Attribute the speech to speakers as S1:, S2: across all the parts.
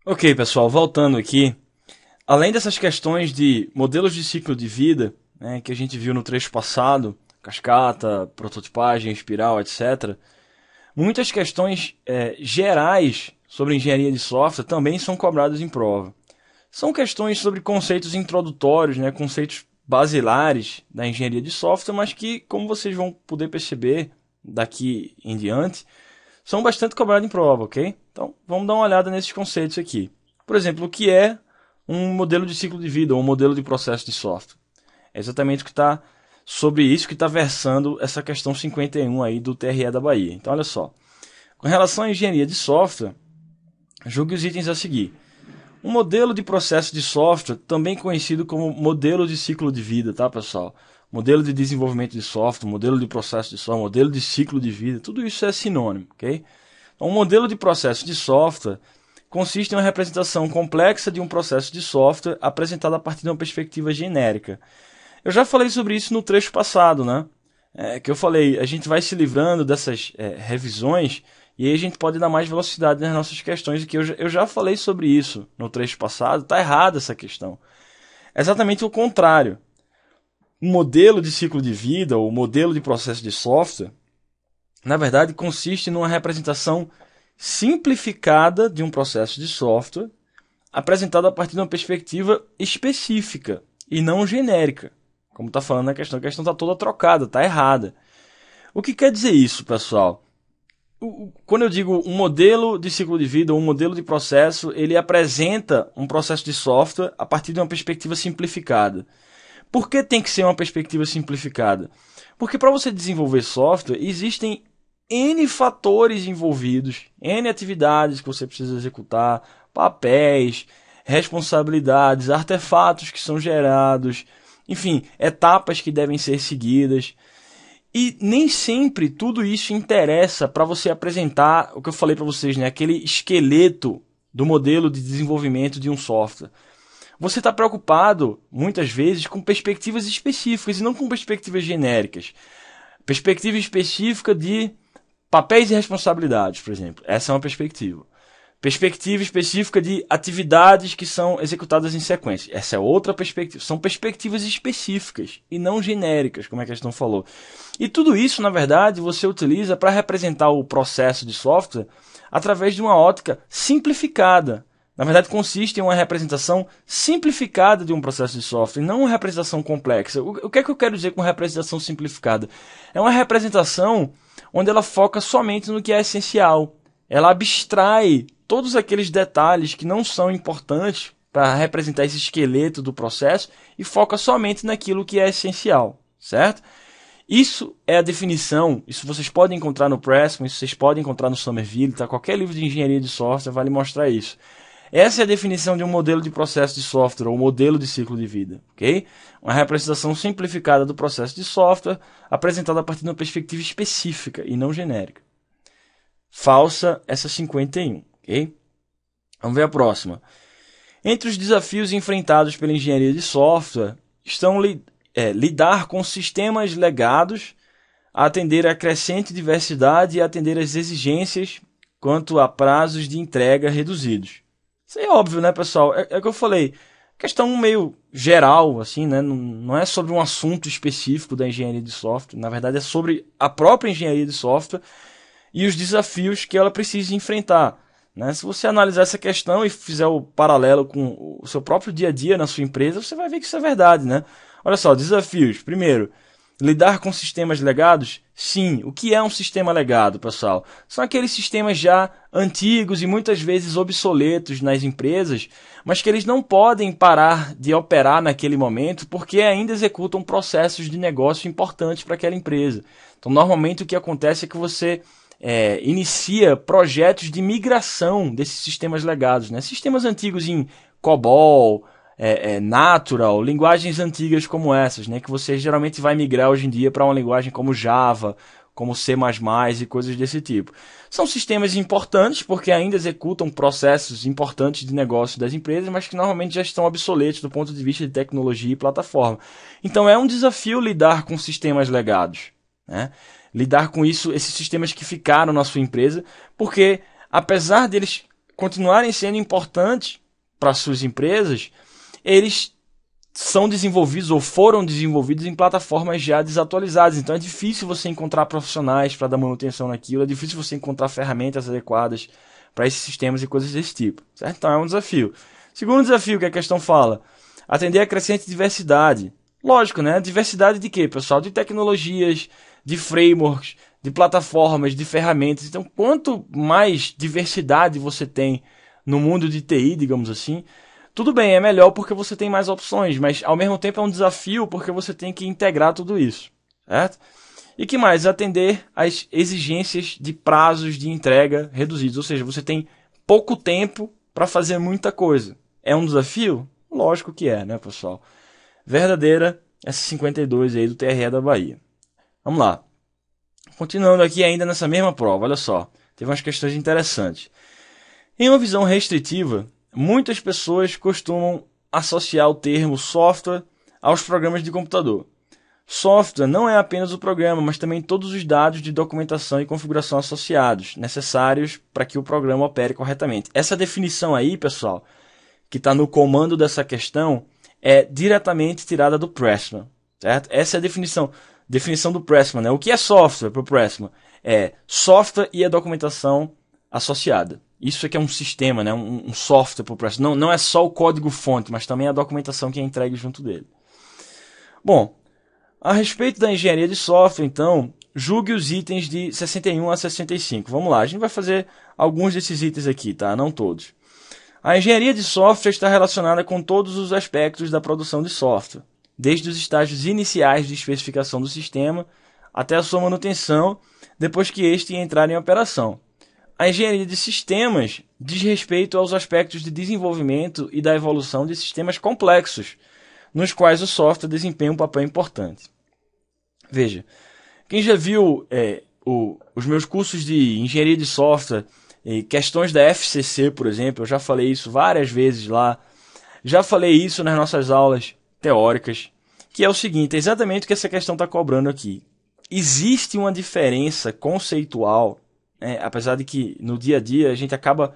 S1: Ok, pessoal, voltando aqui. Além dessas questões de modelos de ciclo de vida, né, que a gente viu no trecho passado, cascata, prototipagem, espiral, etc., muitas questões gerais sobre engenharia de software também são cobradas em prova. São questões sobre conceitos introdutórios, né, conceitos basilares da engenharia de software, mas que, como vocês vão poder perceber daqui em diante, são bastante cobrados em prova, ok? Então, vamos dar uma olhada nesses conceitos aqui. Por exemplo, o que é um modelo de ciclo de vida ou um modelo de processo de software? É exatamente o que está sobre isso que está versando essa questão 51 aí do TRE da Bahia. Então, olha só. Com relação à engenharia de software, julgue os itens a seguir. Um modelo de processo de software, também conhecido como modelo de ciclo de vida, tá, pessoal? Modelo de desenvolvimento de software, modelo de processo de software, modelo de ciclo de vida, tudo isso é sinônimo, ok? Então, um modelo de processo de software consiste em uma representação complexa de um processo de software apresentado a partir de uma perspectiva genérica. Eu já falei sobre isso no trecho passado, né? Que eu falei, a gente vai se livrando dessas revisões e aí a gente pode dar mais velocidade nas nossas questões, que eu já falei sobre isso no trecho passado. Está errada essa questão. É exatamente o contrário. Um modelo de ciclo de vida ou modelo de processo de software, na verdade, consiste numa representação simplificada de um processo de software apresentado a partir de uma perspectiva específica e não genérica. Como está falando a questão está toda trocada, está errada. O que quer dizer isso, pessoal? Quando eu digo um modelo de ciclo de vida ou um modelo de processo, ele apresenta um processo de software a partir de uma perspectiva simplificada. Por que tem que ser uma perspectiva simplificada? Porque para você desenvolver software, existem N fatores envolvidos, N atividades que você precisa executar, papéis, responsabilidades, artefatos que são gerados, enfim, etapas que devem ser seguidas. E nem sempre tudo isso interessa para você apresentar o que eu falei para vocês, né? Aquele esqueleto do modelo de desenvolvimento de um software. Você está preocupado, muitas vezes, com perspectivas específicas e não com perspectivas genéricas. Perspectiva específica de papéis e responsabilidades, por exemplo. Essa é uma perspectiva. Perspectiva específica de atividades que são executadas em sequência. Essa é outra perspectiva. São perspectivas específicas e não genéricas, como a questão falou. E tudo isso, na verdade, você utiliza para representar o processo de software através de uma ótica simplificada. Na verdade, consiste em uma representação simplificada de um processo de software, não uma representação complexa. O que é que eu quero dizer com representação simplificada? É uma representação onde ela foca somente no que é essencial. Ela abstrai todos aqueles detalhes que não são importantes para representar esse esqueleto do processo e foca somente naquilo que é essencial, certo? Isso é a definição, isso vocês podem encontrar no Pressman, isso vocês podem encontrar no Somerville, tá? Qualquer livro de engenharia de software vai lhe mostrar isso. Essa é a definição de um modelo de processo de software, ou modelo de ciclo de vida, ok? Uma representação simplificada do processo de software, apresentada a partir de uma perspectiva específica e não genérica. Falsa essa 51, ok? Vamos ver a próxima. Entre os desafios enfrentados pela engenharia de software estão lidar com sistemas legados, atender a crescente diversidade e atender às exigências quanto a prazos de entrega reduzidos. Isso é óbvio, né, pessoal? É o que eu falei. Questão meio geral, assim, né? Não é sobre um assunto específico da engenharia de software. Na verdade, é sobre a própria engenharia de software e os desafios que ela precisa enfrentar. Né? Se você analisar essa questão e fizer o paralelo com o seu próprio dia a dia na sua empresa, você vai ver que isso é verdade, né? Olha só, desafios. Primeiro, lidar com sistemas legados? Sim. O que é um sistema legado, pessoal? São aqueles sistemas já antigos e muitas vezes obsoletos nas empresas, mas que eles não podem parar de operar naquele momento porque ainda executam processos de negócio importantes para aquela empresa. Então, normalmente o que acontece é que você inicia projetos de migração desses sistemas legados, né? Sistemas antigos em COBOL, Natural, linguagens antigas como essas, né? Que você geralmente vai migrar hoje em dia para uma linguagem como Java, como C++ e coisas desse tipo. São sistemas importantes porque ainda executam processos importantes de negócio das empresas, mas que normalmente já estão obsoletos do ponto de vista de tecnologia e plataforma. Então é um desafio lidar com sistemas legados, né? Lidar com isso, esses sistemas que ficaram na sua empresa, porque apesar deles continuarem sendo importantes para suas empresas, eles são desenvolvidos ou foram desenvolvidos em plataformas já desatualizadas. Então é difícil você encontrar profissionais para dar manutenção naquilo, é difícil você encontrar ferramentas adequadas para esses sistemas e coisas desse tipo. Certo? Então é um desafio. Segundo desafio que a questão fala, atender a crescente diversidade. Lógico, né? Diversidade de quê, pessoal? De tecnologias, de frameworks, de plataformas, de ferramentas. Então, quanto mais diversidade você tem no mundo de TI, digamos assim, tudo bem, é melhor porque você tem mais opções, mas ao mesmo tempo é um desafio porque você tem que integrar tudo isso, certo? E que mais? Atender às exigências de prazos de entrega reduzidos, ou seja, você tem pouco tempo para fazer muita coisa. É um desafio? Lógico que é, né, pessoal? Verdadeira S52 aí do TRE da Bahia. Vamos lá. Continuando aqui ainda nessa mesma prova, olha só. Teve umas questões interessantes. Em uma visão restritiva, muitas pessoas costumam associar o termo software aos programas de computador. Software não é apenas o programa, mas também todos os dados de documentação e configuração associados, necessários para que o programa opere corretamente. Essa definição aí, pessoal, que está no comando dessa questão, é diretamente tirada do Pressman, certo? Essa é a definição do Pressman, né? O que é software para o Pressman? É software e a documentação associada. Isso aqui é um sistema, né? um software para o Pressman. Não é só o código-fonte, mas também a documentação que é entregue junto dele. Bom, a respeito da engenharia de software, então, julgue os itens de 61 a 65. Vamos lá, a gente vai fazer alguns desses itens aqui, tá? Não todos. A engenharia de software está relacionada com todos os aspectos da produção de software, desde os estágios iniciais de especificação do sistema até a sua manutenção, depois que este entrar em operação. A engenharia de sistemas diz respeito aos aspectos de desenvolvimento e da evolução de sistemas complexos, nos quais o software desempenha um papel importante. Veja, quem já viu os meus cursos de engenharia de software, questões da FCC, por exemplo, eu já falei isso várias vezes lá, já falei isso nas nossas aulas teóricas, que é o seguinte, é exatamente o que essa questão está cobrando aqui. Existe uma diferença conceitual, apesar de que no dia a dia a gente acaba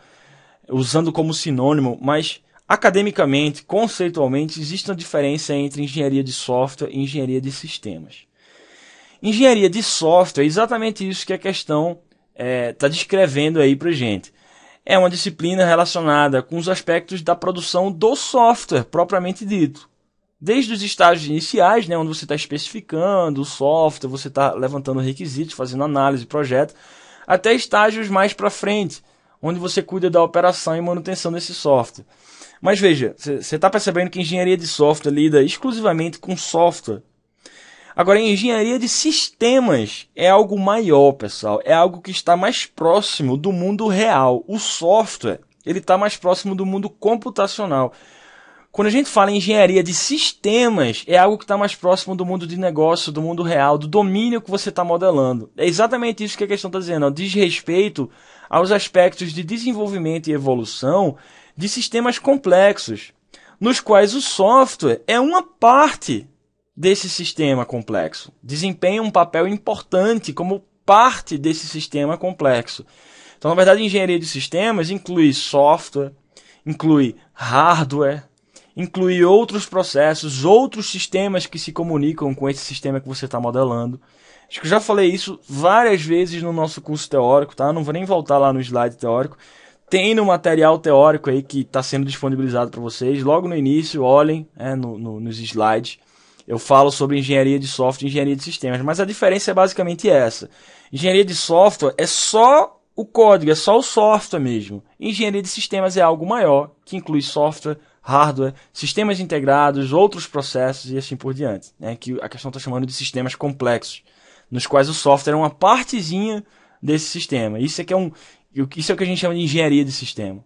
S1: usando como sinônimo, mas academicamente, conceitualmente, existe uma diferença entre engenharia de software e engenharia de sistemas. Engenharia de software é exatamente isso que a questão está descrevendo aí para gente. É uma disciplina relacionada com os aspectos da produção do software, propriamente dito. Desde os estágios iniciais, né, onde você está especificando o software, você está levantando requisitos, fazendo análise de projeto, até estágios mais para frente, onde você cuida da operação e manutenção desse software. Mas veja, você está percebendo que engenharia de software lida exclusivamente com software. Agora, a engenharia de sistemas é algo maior, pessoal. É algo que está mais próximo do mundo real. O software, ele está mais próximo do mundo computacional. Quando a gente fala em engenharia de sistemas, é algo que está mais próximo do mundo de negócio, do mundo real, do domínio que você está modelando. É exatamente isso que a questão está dizendo. Diz respeito aos aspectos de desenvolvimento e evolução de sistemas complexos, nos quais o software é uma parte desse sistema complexo. Desempenha um papel importante como parte desse sistema complexo. Então, na verdade, engenharia de sistemas inclui software, inclui hardware, inclui outros processos, outros sistemas que se comunicam com esse sistema que você está modelando. Acho que eu já falei isso várias vezes no nosso curso teórico, tá? Não vou nem voltar lá no slide teórico. Tem no material teórico aí que está sendo disponibilizado para vocês. Logo no início, olhem nos slides. Eu falo sobre engenharia de software e engenharia de sistemas, mas a diferença é basicamente essa. Engenharia de software é só o código, é só o software mesmo. Engenharia de sistemas é algo maior, que inclui software, hardware, sistemas integrados, outros processos e assim por diante, né? Que a questão está chamando de sistemas complexos, nos quais o software é uma partezinha desse sistema. Isso é que a gente chama de engenharia de sistema.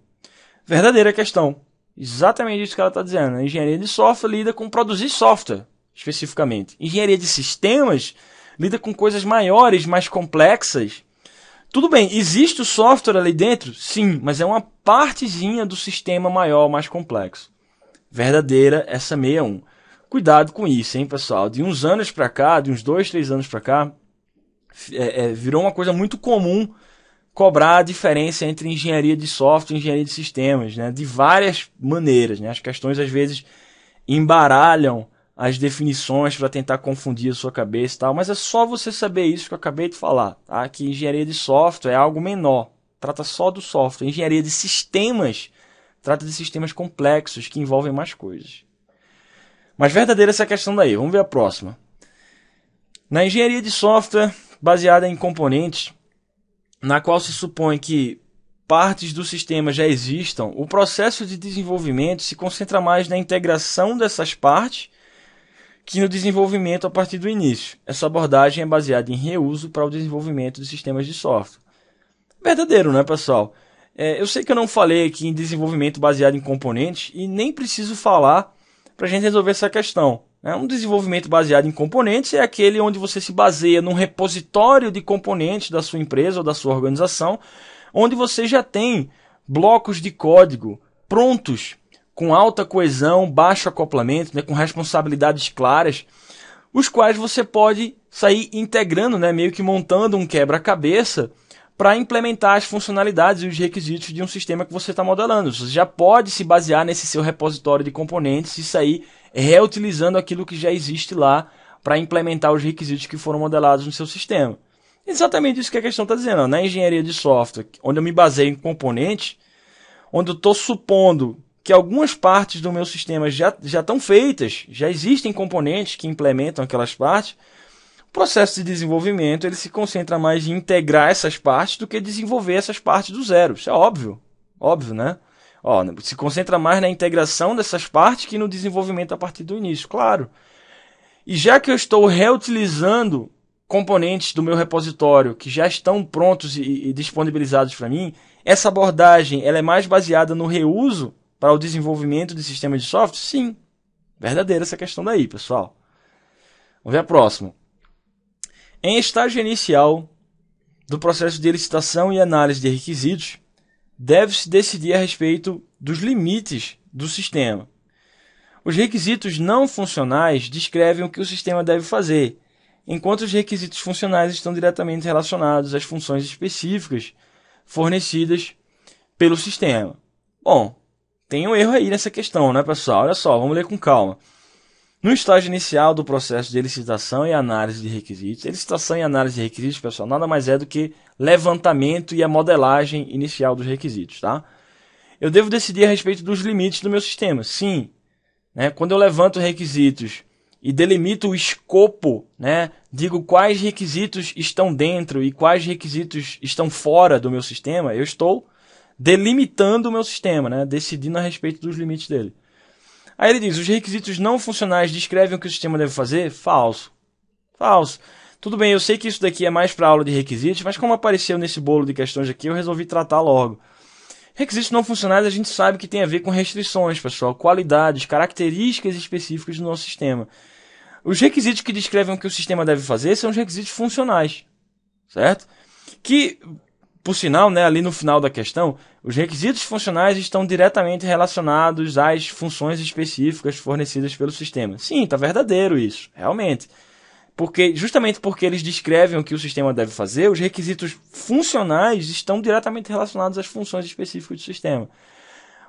S1: Verdadeira questão. Exatamente isso que ela está dizendo. A engenharia de software lida com produzir software, especificamente. Engenharia de sistemas lida com coisas maiores, mais complexas. Tudo bem, existe o software ali dentro? Sim, mas é uma partezinha do sistema maior, mais complexo. Verdadeira essa 61. Cuidado com isso, hein, pessoal? De uns anos para cá, de uns 2, 3 anos para cá, virou uma coisa muito comum cobrar a diferença entre engenharia de software e engenharia de sistemas, né? De várias maneiras, né? As questões às vezes embaralham as definições para tentar confundir a sua cabeça e tal, mas é só você saber isso que eu acabei de falar, tá? Que engenharia de software é algo menor, trata só do software. Engenharia de sistemas trata de sistemas complexos que envolvem mais coisas. Mas verdadeira essa questão daí. Vamos ver a próxima. Na engenharia de software, baseada em componentes, na qual se supõe que partes do sistema já existam, o processo de desenvolvimento se concentra mais na integração dessas partes que no desenvolvimento a partir do início. Essa abordagem é baseada em reuso para o desenvolvimento de sistemas de software. Verdadeiro, né, pessoal? Eu sei que eu não falei aqui em desenvolvimento baseado em componentes e nem preciso falar para a gente resolver essa questão. Um desenvolvimento baseado em componentes é aquele onde você se baseia num repositório de componentes da sua empresa ou da sua organização, onde você já tem blocos de código prontos, com alta coesão, baixo acoplamento, né, com responsabilidades claras, os quais você pode sair integrando, né, meio que montando um quebra-cabeça para implementar as funcionalidades e os requisitos de um sistema que você está modelando. Você já pode se basear nesse seu repositório de componentes e sair reutilizando aquilo que já existe lá para implementar os requisitos que foram modelados no seu sistema. Exatamente isso que a questão está dizendo. Na engenharia de software, onde eu me baseio em componentes, onde eu estou supondo que algumas partes do meu sistema já estão feitas, já existem componentes que implementam aquelas partes, o processo de desenvolvimento ele se concentra mais em integrar essas partes do que desenvolver essas partes do zero. Isso é óbvio, né? Se concentra mais na integração dessas partes que no desenvolvimento a partir do início, claro. E já que eu estou reutilizando componentes do meu repositório que já estão prontos e disponibilizados para mim, essa abordagem ela é mais baseada no reuso para o desenvolvimento de sistemas de software? Sim. Verdadeira essa questão daí, pessoal. Vamos ver a próxima. Em estágio inicial do processo de licitação e análise de requisitos, deve-se decidir a respeito dos limites do sistema. Os requisitos não funcionais descrevem o que o sistema deve fazer, enquanto os requisitos funcionais estão diretamente relacionados às funções específicas fornecidas pelo sistema. Bom, tem um erro aí nessa questão, né, pessoal? Olha só, vamos ler com calma. No estágio inicial do processo de licitação e análise de requisitos, licitação e análise de requisitos, pessoal, nada mais é do que levantamento e a modelagem inicial dos requisitos, tá? Eu devo decidir a respeito dos limites do meu sistema, sim. Né? Quando eu levanto requisitos e delimito o escopo, né? Digo quais requisitos estão dentro e quais requisitos estão fora do meu sistema, eu estou delimitando o meu sistema, né? Decidindo a respeito dos limites dele. Aí ele diz, os requisitos não funcionais descrevem o que o sistema deve fazer? Falso. Falso. Tudo bem, eu sei que isso daqui é mais para aula de requisitos, mas como apareceu nesse bolo de questões aqui, eu resolvi tratar logo. Requisitos não funcionais a gente sabe que tem a ver com restrições, pessoal, qualidades, características específicas do nosso sistema. Os requisitos que descrevem o que o sistema deve fazer são os requisitos funcionais, certo? Que, por sinal, né, ali no final da questão, os requisitos funcionais estão diretamente relacionados às funções específicas fornecidas pelo sistema. Sim, está verdadeiro isso, realmente. Justamente porque eles descrevem o que o sistema deve fazer, os requisitos funcionais estão diretamente relacionados às funções específicas do sistema.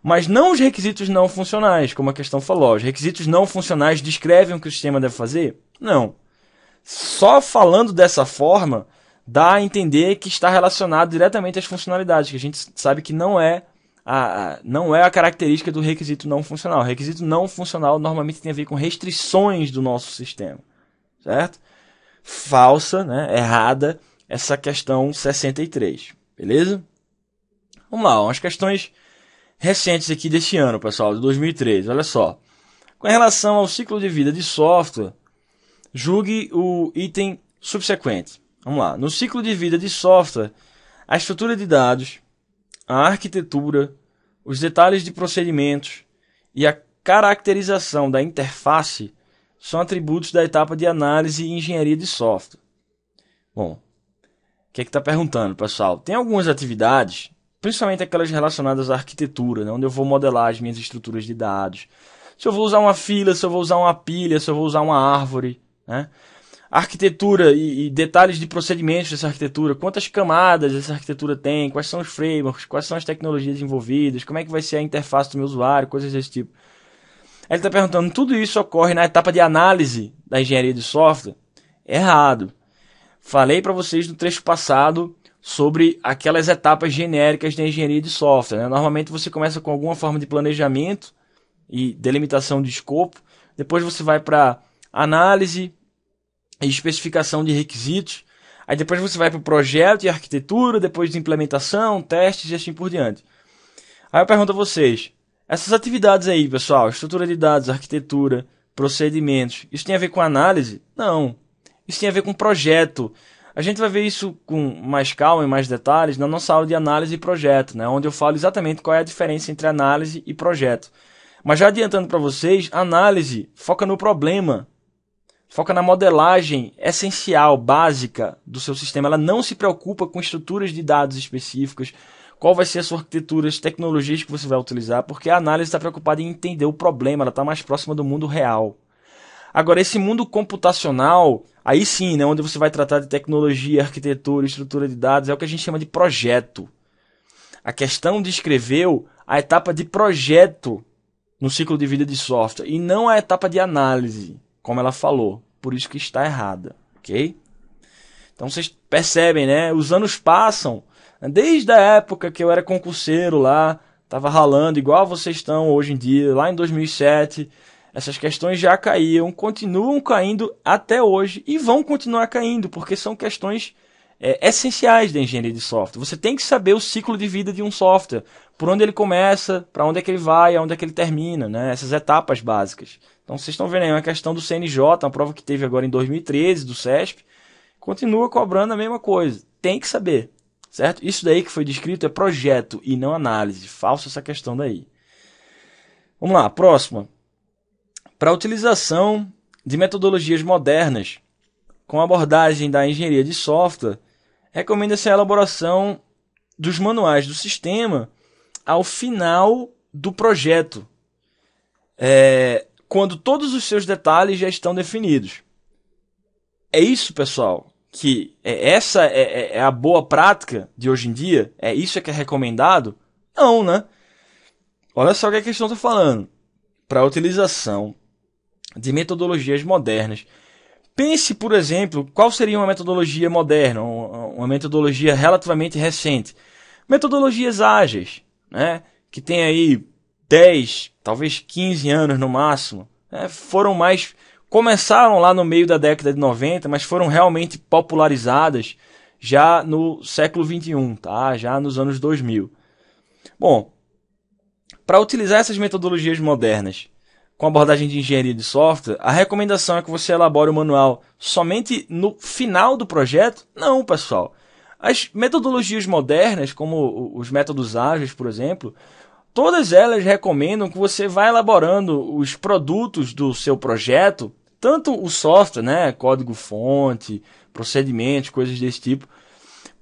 S1: Mas não os requisitos não funcionais, como a questão falou. Os requisitos não funcionais descrevem o que o sistema deve fazer? Não. Só falando dessa forma, dá a entender que está relacionado diretamente às funcionalidades, que a gente sabe que não é a característica do requisito não funcional. O requisito não funcional normalmente tem a ver com restrições do nosso sistema. Certo? Falsa, né? Errada, essa questão 63. Beleza? Vamos lá, umas questões recentes aqui desse ano, pessoal, de 2013. Olha só. Com relação ao ciclo de vida de software, julgue o item subsequente. Vamos lá. No ciclo de vida de software, a estrutura de dados, a arquitetura, os detalhes de procedimentos e a caracterização da interface são atributos da etapa de análise e engenharia de software. Bom, o que está perguntando, pessoal? Tem algumas atividades, principalmente aquelas relacionadas à arquitetura, né, onde eu vou modelar as minhas estruturas de dados. Se eu vou usar uma fila, se eu vou usar uma pilha, se eu vou usar uma árvore. Né? arquitetura e detalhes de procedimentos dessa arquitetura, quantas camadas essa arquitetura tem, quais são os frameworks, quais são as tecnologias envolvidas, como é que vai ser a interface do meu usuário, coisas desse tipo. Ele está perguntando, tudo isso ocorre na etapa de análise da engenharia de software? Errado. Falei para vocês no trecho passado sobre aquelas etapas genéricas da engenharia de software, né? Normalmente você começa com alguma forma de planejamento e delimitação de escopo, depois você vai para análise e especificação de requisitos, aí depois você vai para o projeto e arquitetura, depois de implementação, testes e assim por diante. Aí eu pergunto a vocês, essas atividades aí, pessoal, estrutura de dados, arquitetura, procedimentos, isso tem a ver com análise? Não. Isso tem a ver com projeto. A gente vai ver isso com mais calma e mais detalhes na nossa aula de análise e projeto, né? Onde eu falo exatamente qual é a diferença entre análise e projeto. Mas já adiantando para vocês, análise foca no problema, foca na modelagem essencial, básica do seu sistema. Ela não se preocupa com estruturas de dados específicas, qual vai ser a sua arquitetura, as tecnologias que você vai utilizar, porque a análise está preocupada em entender o problema, ela está mais próxima do mundo real. Agora, esse mundo computacional, aí sim, né, onde você vai tratar de tecnologia, arquitetura, estrutura de dados, é o que a gente chama de projeto. A questão descreveu a etapa de projeto no ciclo de vida de software, e não a etapa de análise, como ela falou. Por isso que está errada, ok? Então vocês percebem, né? Os anos passam, desde a época que eu era concurseiro lá, estava ralando igual vocês estão hoje em dia, lá em 2007, essas questões já caíam, continuam caindo até hoje e vão continuar caindo, porque são questões essenciais da engenharia de software. Você tem que saber o ciclo de vida de um software, por onde ele começa, para onde é que ele vai, aonde é que ele termina, né? Essas etapas básicas. Então vocês estão vendo aí uma questão do CNJ, uma prova que teve agora em 2013, do CESP, continua cobrando a mesma coisa. Tem que saber, certo? Isso daí que foi descrito é projeto e não análise. Falsa essa questão daí. Vamos lá, próxima. Para a utilização de metodologias modernas com abordagem da engenharia de software, recomenda-se a elaboração dos manuais do sistema ao final do projeto, quando todos os seus detalhes já estão definidos. É isso, pessoal, que essa é a boa prática de hoje em dia? É isso que é recomendado? Não, né? Olha só o que a questão está falando. Para a utilização de metodologias modernas, pense, por exemplo, qual seria uma metodologia moderna, uma metodologia relativamente recente. Metodologias ágeis, né? Que tem aí 10, talvez 15 anos no máximo. Começaram lá no meio da década de 90, mas foram realmente popularizadas já no século 21, tá? Já nos anos 2000. Bom, para utilizar essas metodologias modernas com abordagem de engenharia de software, a recomendação é que você elabore o manual somente no final do projeto? Não, pessoal. As metodologias modernas, como os métodos ágeis, por exemplo, todas elas recomendam que você vá elaborando os produtos do seu projeto, tanto o software, né, código-fonte, procedimentos, coisas desse tipo,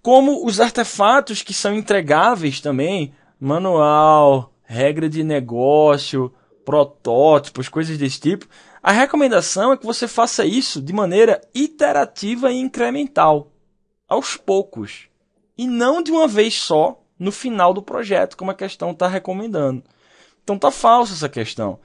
S1: como os artefatos que são entregáveis também, manual, regra de negócio, protótipos, coisas desse tipo. A recomendação é que você faça isso de maneira iterativa e incremental, aos poucos, e não de uma vez só no final do projeto, como a questão está recomendando. Então está falsa essa questão.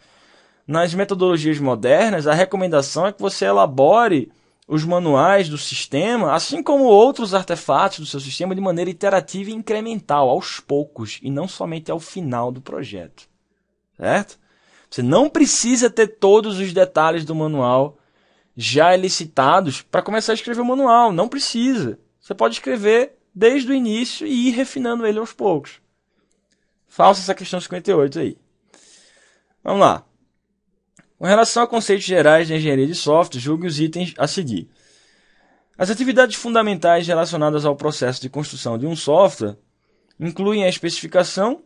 S1: Nas metodologias modernas, a recomendação é que você elabore os manuais do sistema, assim como outros artefatos do seu sistema, de maneira iterativa e incremental, aos poucos, e não somente ao final do projeto. Certo? Você não precisa ter todos os detalhes do manual já elicitados para começar a escrever o manual. Não precisa. Você pode escrever desde o início e ir refinando ele aos poucos. Falsa essa questão 58 aí. Vamos lá. Com relação a conceitos gerais de engenharia de software, julgue os itens a seguir. As atividades fundamentais relacionadas ao processo de construção de um software incluem a especificação,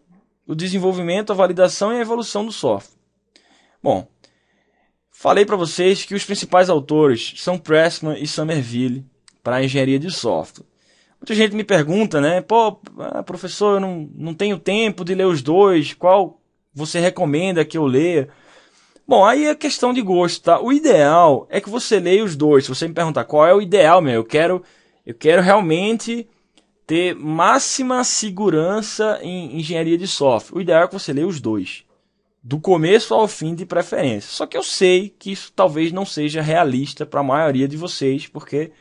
S1: o desenvolvimento, a validação e a evolução do software. Bom, falei para vocês que os principais autores são Pressman e Somerville para a engenharia de software. Muita gente me pergunta, né? Professor, eu não tenho tempo de ler os dois, qual você recomenda que eu leia? Bom, aí é questão de gosto, tá? O ideal é que você leia os dois. Se você me perguntar qual é o ideal, meu, eu quero realmente ter máxima segurança em engenharia de software. O ideal é que você leia os dois, do começo ao fim de preferência. Só que eu sei que isso talvez não seja realista para a maioria de vocês, porque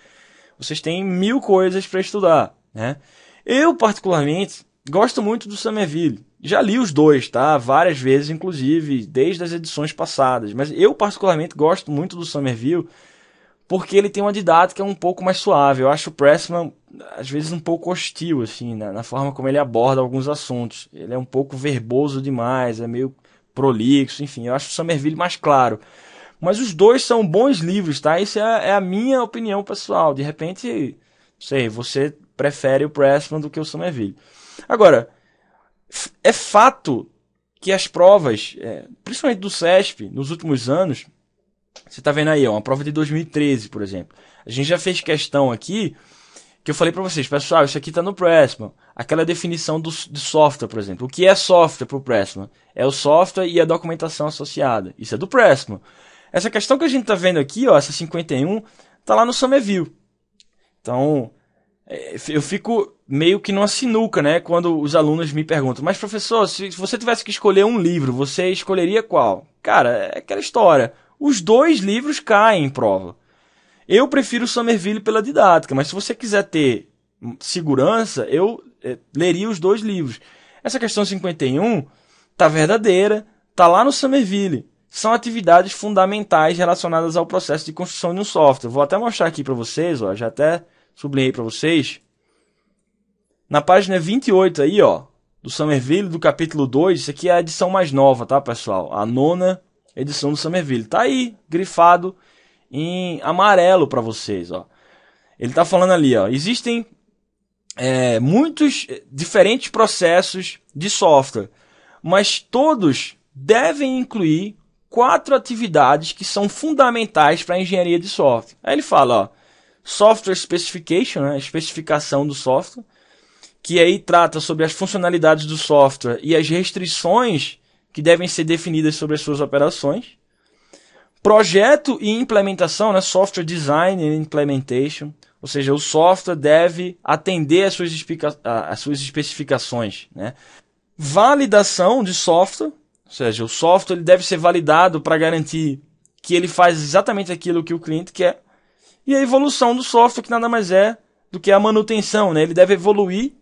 S1: vocês têm 1000 coisas para estudar, né? Eu, particularmente, gosto muito do Somerville. Já li os dois, tá? Várias vezes, inclusive, desde as edições passadas. Mas eu, particularmente, gosto muito do Somerville porque ele tem uma didática um pouco mais suave. Eu acho o Pressman, às vezes, um pouco hostil, assim, na forma como ele aborda alguns assuntos. Ele é um pouco verboso demais, é meio prolixo, enfim. Eu acho o Somerville mais claro. Mas os dois são bons livros, tá? Isso é a minha opinião pessoal. De repente, não sei, você prefere o Pressman do que o Somerville. Agora, é fato que as provas, principalmente do CESP, nos últimos anos, você está vendo aí, uma prova de 2013, por exemplo. A gente já fez questão aqui, que eu falei para vocês, pessoal, isso aqui está no Pressman. Aquela definição de software, por exemplo. O que é software para o Pressman? É o software e a documentação associada. Isso é do Pressman. Essa questão que a gente está vendo aqui, ó, essa 51, está lá no Somerville. Então, eu fico meio que numa sinuca, né? Quando os alunos me perguntam, mas professor, se você tivesse que escolher um livro, você escolheria qual? Cara, é aquela história. Os dois livros caem em prova. Eu prefiro o Somerville pela didática, mas se você quiser ter segurança, eu leria os dois livros. Essa questão 51 tá verdadeira, tá lá no Somerville. São atividades fundamentais relacionadas ao processo de construção de um software. Vou até mostrar aqui para vocês, ó, já até sublinhei para vocês. Na página 28 aí, ó, do Somerville, do capítulo 2, isso aqui é a edição mais nova, tá, pessoal? A 9ª edição do Somerville. Tá aí, grifado em amarelo para vocês, ó. Ele tá falando ali, ó, existem muitos diferentes processos de software, mas todos devem incluir 4 atividades que são fundamentais para a engenharia de software. Aí ele fala, ó, Software Specification, né, especificação do software, que aí trata sobre as funcionalidades do software e as restrições que devem ser definidas sobre as suas operações. Projeto e implementação, né, Software Design and Implementation, ou seja, o software deve atender às suas especificações, né. Validação de software, ou seja, o software ele deve ser validado para garantir que ele faz exatamente aquilo que o cliente quer. E a evolução do software, que nada mais é do que a manutenção, né? Ele deve evoluir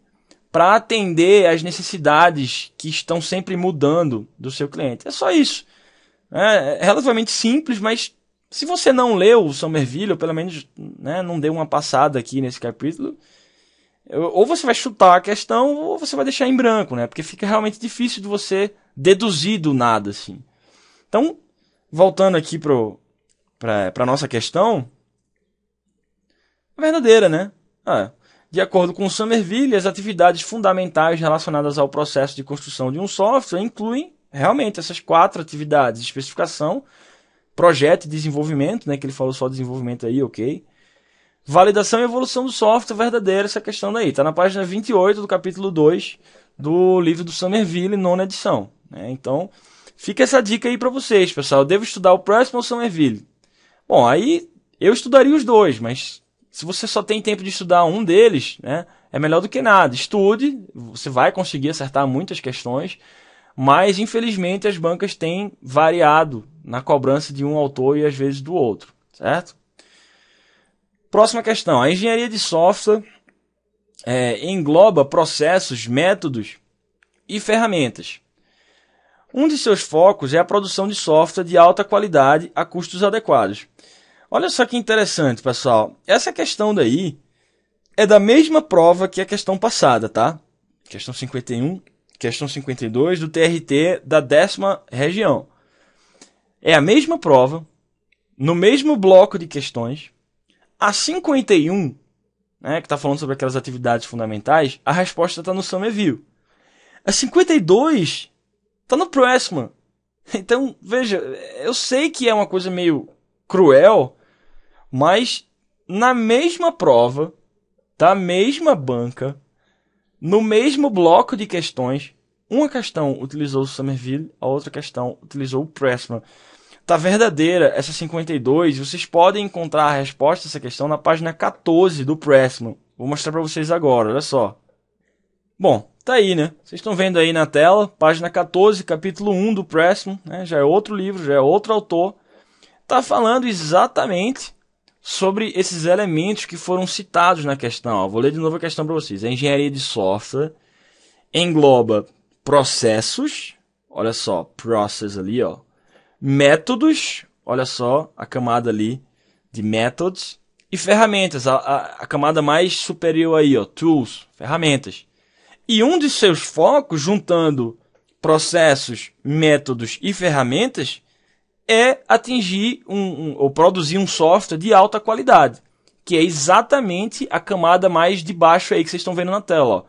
S1: para atender às necessidades que estão sempre mudando do seu cliente. É só isso. É relativamente simples, mas se você não leu o Somerville, ou pelo menos, né, não deu uma passada aqui nesse capítulo, ou você vai chutar a questão, ou você vai deixar em branco, né? Porque fica realmente difícil de você deduzir do nada, assim. Então, voltando aqui para a nossa questão, é verdadeira, né? De acordo com o Somerville, as atividades fundamentais relacionadas ao processo de construção de um software incluem realmente essas 4 atividades: especificação, projeto e desenvolvimento, né? Que ele falou só desenvolvimento aí, ok. Validação e evolução do software, verdadeira essa questão daí. Está na página 28 do capítulo 2 do livro do Somerville, 9ª edição. Né? Então, fica essa dica aí para vocês, pessoal. Eu devo estudar o Pressman ou o Somerville? Bom, aí eu estudaria os dois, mas se você só tem tempo de estudar um deles, né, é melhor do que nada. Estude, você vai conseguir acertar muitas questões, mas infelizmente as bancas têm variado na cobrança de um autor e às vezes do outro, certo? Próxima questão. A engenharia de software engloba processos, métodos e ferramentas. Um de seus focos é a produção de software de alta qualidade a custos adequados. Olha só que interessante, pessoal. Essa questão daí é da mesma prova que a questão passada, tá? Questão 51, questão 52 do TRT da 10ª região. É a mesma prova, no mesmo bloco de questões. A 51, né, que está falando sobre aquelas atividades fundamentais, a resposta está no Somerville. A 52 está no Pressman. Então, veja, eu sei que é uma coisa meio cruel, mas na mesma prova, da mesma banca, no mesmo bloco de questões, uma questão utilizou o Somerville, a outra questão utilizou o Pressman. tá verdadeira essa 52? Vocês podem encontrar a resposta a essa questão na página 14 do Pressman. Vou mostrar para vocês agora, olha só. Bom, tá aí, né? Vocês estão vendo aí na tela, página 14, capítulo 1 do Pressman, né? Já é outro livro, já é outro autor. Tá falando exatamente sobre esses elementos que foram citados na questão. Ó, vou ler de novo a questão para vocês. A engenharia de software engloba processos, olha só, process ali, ó, métodos, olha só, a camada ali de methods, e ferramentas, a camada mais superior aí, ó, tools, ferramentas. E um de seus focos, juntando processos, métodos e ferramentas, é atingir ou produzir um software de alta qualidade, que é exatamente a camada mais de baixo aí que vocês estão vendo na tela, ó.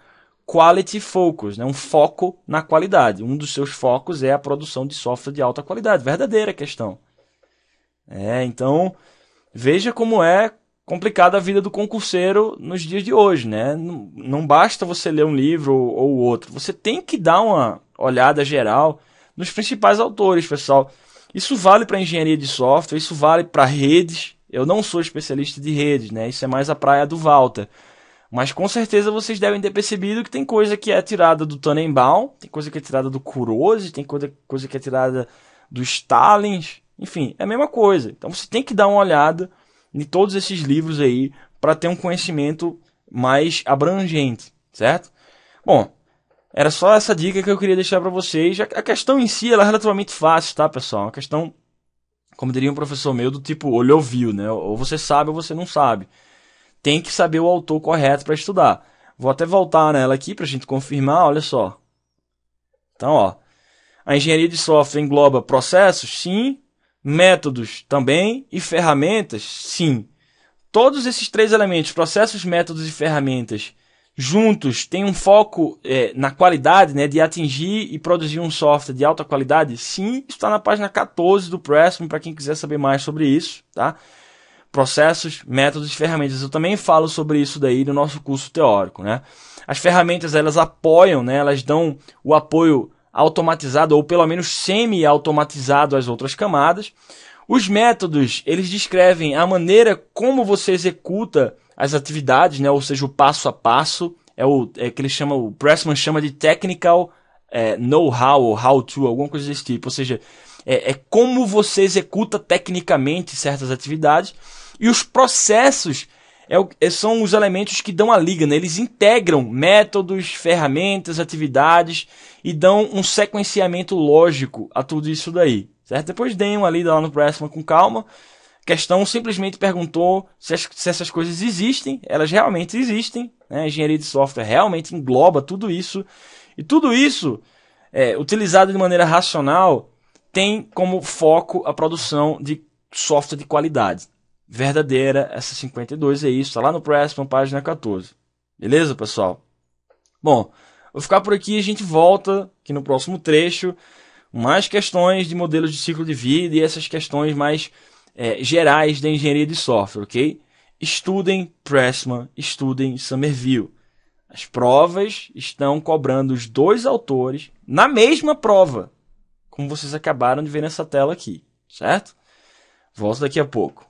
S1: Quality focus, né? Um foco na qualidade. Um dos seus focos é a produção de software de alta qualidade. Verdadeira questão. Então, veja como é complicada a vida do concurseiro nos dias de hoje, né? Não basta você ler um livro ou outro. Você tem que dar uma olhada geral nos principais autores, pessoal. Isso vale para engenharia de software, isso vale para redes. Eu não sou especialista de redes, né? Isso é mais a praia do Walter. Mas com certeza vocês devem ter percebido que tem coisa que é tirada do Tannenbaum, tem coisa que é tirada do Kurose, tem coisa que é tirada do Stalin, enfim, é a mesma coisa. Então você tem que dar uma olhada em todos esses livros aí para ter um conhecimento mais abrangente, certo? Bom, era só essa dica que eu queria deixar para vocês. A questão em si ela é relativamente fácil, tá, pessoal? Uma questão, como diria um professor meu, do tipo olho viu, né? Ou você sabe ou você não sabe. Tem que saber o autor correto para estudar. Vou até voltar nela aqui para a gente confirmar, olha só. Então, ó, a engenharia de software engloba processos? Sim. Métodos também. E ferramentas? Sim. Todos esses três elementos, processos, métodos e ferramentas, juntos têm um foco na qualidade, né, de atingir e produzir um software de alta qualidade? Sim, está na página 14 do Pressman, para quem quiser saber mais sobre isso, tá? Processos, métodos e ferramentas. Eu também falo sobre isso daí no nosso curso teórico, né? As ferramentas, elas apoiam, né? Elas dão o apoio automatizado ou pelo menos semi-automatizado às outras camadas. Os métodos, eles descrevem a maneira como você executa as atividades, né? Ou seja, o passo a passo. É que ele chama, o Pressman chama de technical know-how ou how-to, alguma coisa desse tipo. Ou seja, é como você executa tecnicamente certas atividades. E os processos são os elementos que dão a liga, né? Eles integram métodos, ferramentas, atividades e dão um sequenciamento lógico a tudo isso daí, certo? Depois deem uma lida lá no Pressman com calma. A questão simplesmente perguntou se essas coisas existem. Elas realmente existem, né? A engenharia de software realmente engloba tudo isso. E tudo isso, utilizado de maneira racional, tem como foco a produção de software de qualidade. Verdadeira, essa 52 é isso, está lá no Pressman, página 14. Beleza, pessoal? Bom, vou ficar por aqui, a gente volta aqui no próximo trecho, mais questões de modelos de ciclo de vida e essas questões mais gerais da engenharia de software, ok? Estudem Pressman, estudem Somerville. As provas estão cobrando os dois autores na mesma prova, como vocês acabaram de ver nessa tela aqui, certo? Volto daqui a pouco.